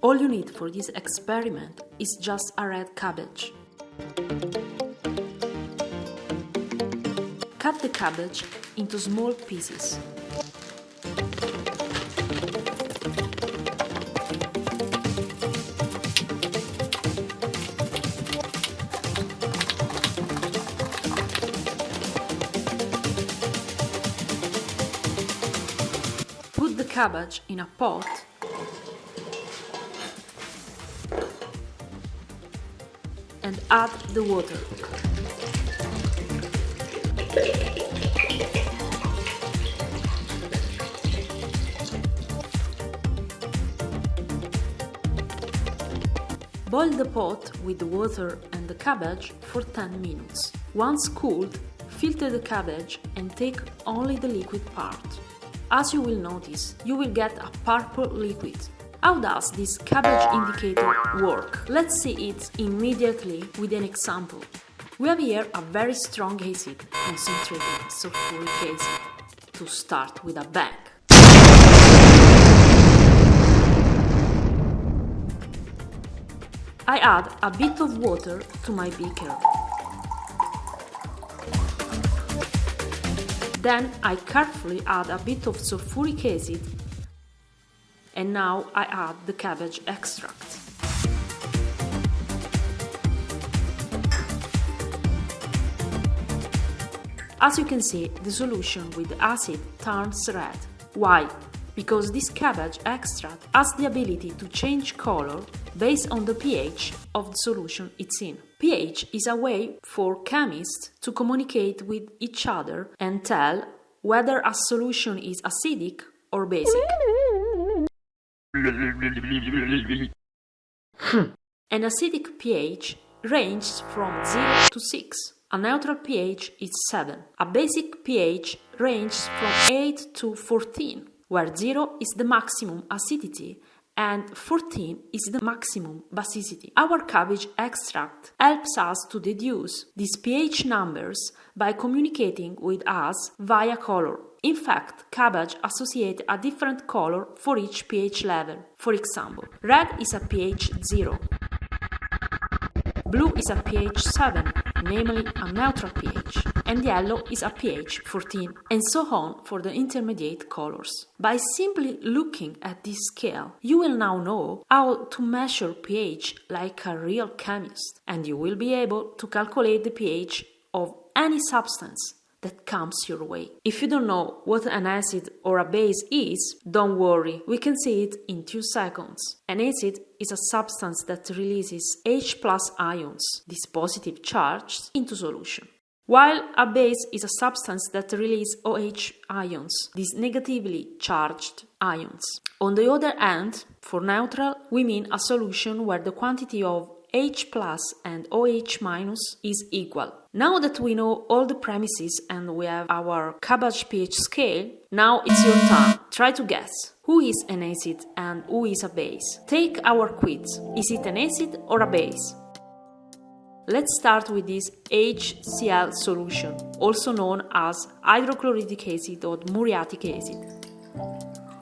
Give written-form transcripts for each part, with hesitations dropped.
All you need for this experiment is just a red cabbage. Cut the cabbage into small pieces. Put the cabbage in a pot and add the water. Boil the pot with the water and the cabbage for 10 minutes. Once cooled, filter the cabbage and take only the liquid part. As you will notice, you will get a purple liquid. How does this cabbage indicator work? Let's see it immediately with an example. We have here a very strong acid, concentrated sulfuric acid. To start with a bang. I add a bit of water to my beaker. Then I carefully add a bit of sulfuric acid, and now I add the cabbage extract. As you can see, the solution with the acid turns red. Why? Because this cabbage extract has the ability to change color based on the pH of the solution it's in. pH is a way for chemists to communicate with each other and tell whether a solution is acidic or basic. An acidic pH ranges from 0 to 6. A neutral pH is 7. A basic pH ranges from 8 to 14, where 0 is the maximum acidity and 14 is the maximum basicity. Our cabbage extract helps us to deduce these pH numbers by communicating with us via color. In fact, cabbage associates a different color for each pH level. For example, red is a pH 0. Blue is a pH 7, namely a neutral pH, and yellow is a pH 14, and so on for the intermediate colors. By simply looking at this scale, you will now know how to measure pH like a real chemist, and you will be able to calculate the pH of any substance that comes your way. If you don't know what an acid or a base is, don't worry, we can see it in 2 seconds. An acid is a substance that releases H+ ions, these positive charges, into solution. While a base is a substance that releases OH ions, these negatively charged ions. On the other hand, for neutral, we mean a solution where the quantity of H+ and OH- is equal. Now that we know all the premises and we have our cabbage pH scale, now it's your turn. Try to guess. Who is an acid and who is a base? Take our quiz. Is it an acid or a base? Let's start with this HCl solution, also known as hydrochloric acid or muriatic acid.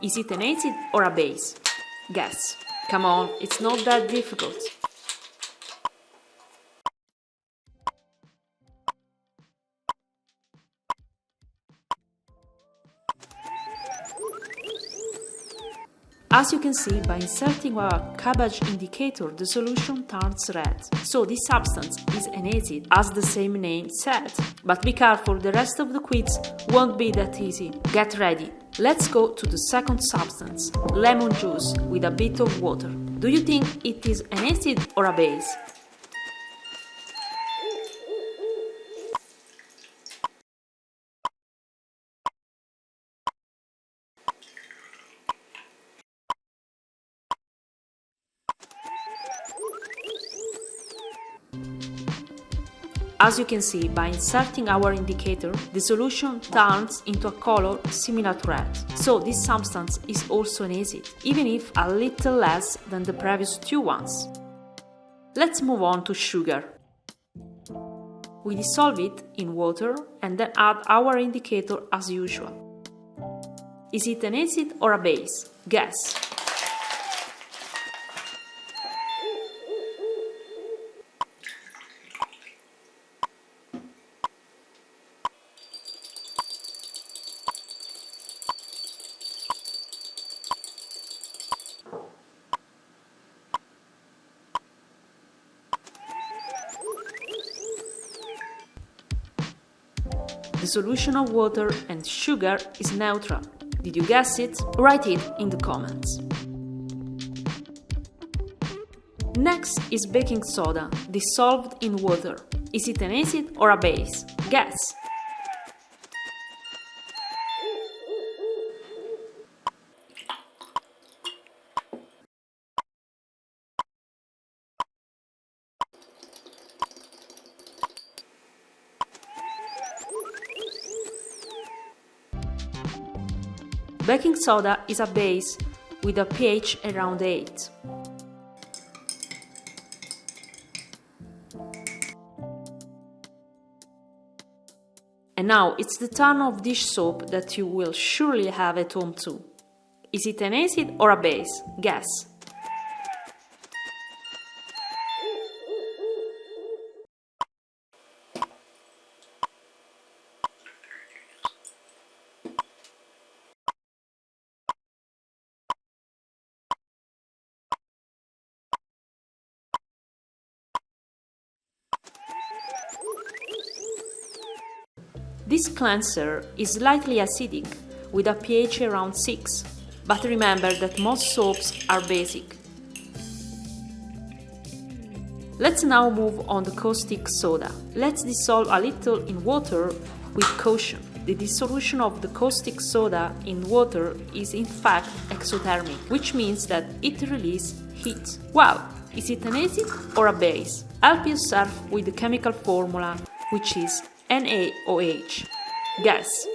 Is it an acid or a base? Guess. Come on, it's not that difficult. As you can see, by inserting our cabbage indicator, the solution turns red. So this substance is an acid, as the same name said. But be careful, the rest of the quiz won't be that easy. Get ready. Let's go to the second substance, lemon juice with a bit of water. Do you think it is an acid or a base? As you can see, by inserting our indicator, the solution turns into a color similar to red. So this substance is also an acid, even if a little less than the previous 2 ones. Let's move on to sugar. We dissolve it in water and then add our indicator as usual. Is it an acid or a base? Guess. The solution of water and sugar is neutral. Did you guess it? Write it in the comments. Next is baking soda, dissolved in water. Is it an acid or a base? Guess! Baking soda is a base with a pH around 8. And now it's the turn of dish soap that you will surely have at home too. Is it an acid or a base? Guess! This cleanser is slightly acidic, with a pH around 6, but remember that most soaps are basic. Let's now move on to caustic soda. Let's dissolve a little in water with caution. The dissolution of the caustic soda in water is in fact exothermic, which means that it releases heat. Well, is it an acid or a base? Help yourself with the chemical formula, which is NaOH. Guess!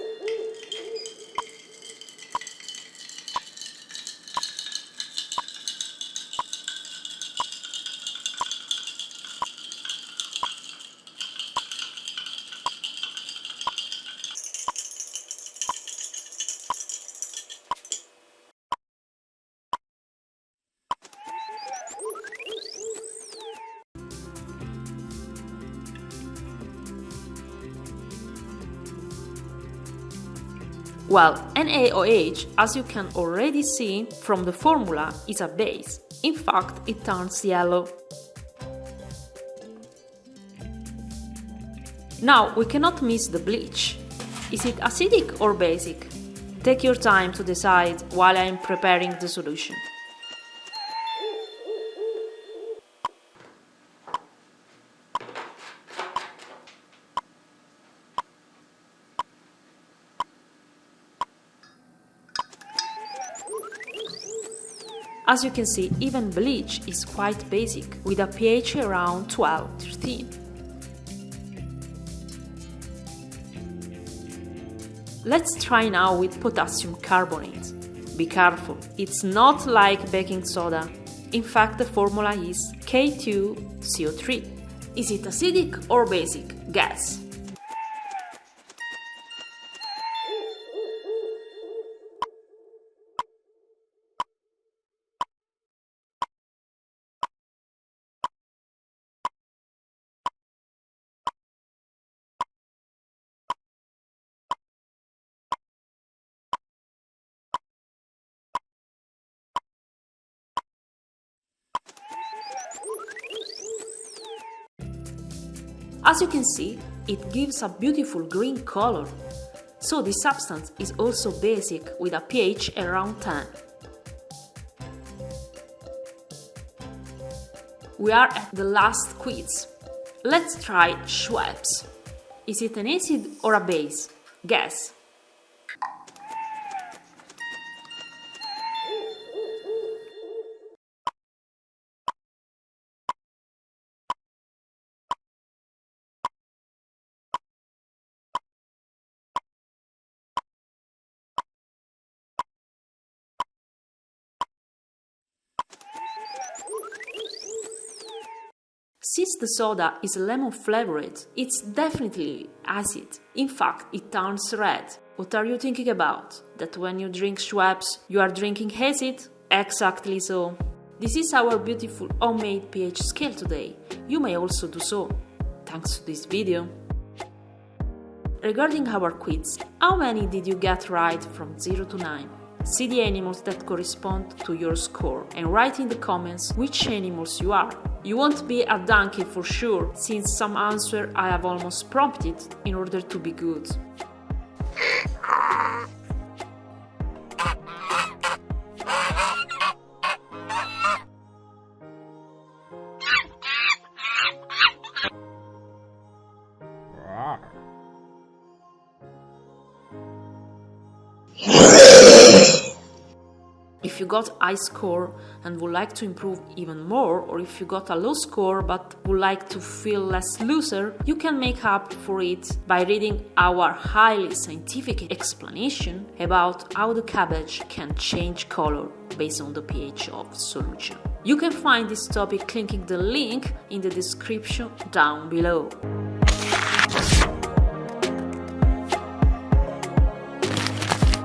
Well, NaOH, as you can already see from the formula, is a base. In fact, it turns yellow. Now we cannot miss the bleach. Is it acidic or basic? Take your time to decide while I am preparing the solution. As you can see, even bleach is quite basic, with a pH around 12-13. Let's try now with potassium carbonate. Be careful, it's not like baking soda. In fact, the formula is K2CO3. Is it acidic or basic? Guess! As you can see, it gives a beautiful green color. So this substance is also basic with a pH around 10. We are at the last quiz. Let's try Schweppes. Is it an acid or a base? Guess! Since the soda is lemon flavored, it's definitely acid. In fact, it turns red. What are you thinking about? That when you drink Schweppes, you are drinking acid? Exactly so. This is our beautiful homemade pH scale today. You may also do so, thanks to this video. Regarding our quiz, how many did you get right from 0 to 9? See the animals that correspond to your score and write in the comments which animals you are. You won't be a donkey for sure, since some answer I have almost prompted in order to be good. If you got high score and would like to improve even more, or if you got a low score but would like to feel less loser, you can make up for it by reading our highly scientific explanation about how the cabbage can change color based on the pH of solution. You can find this topic clicking the link in the description down below.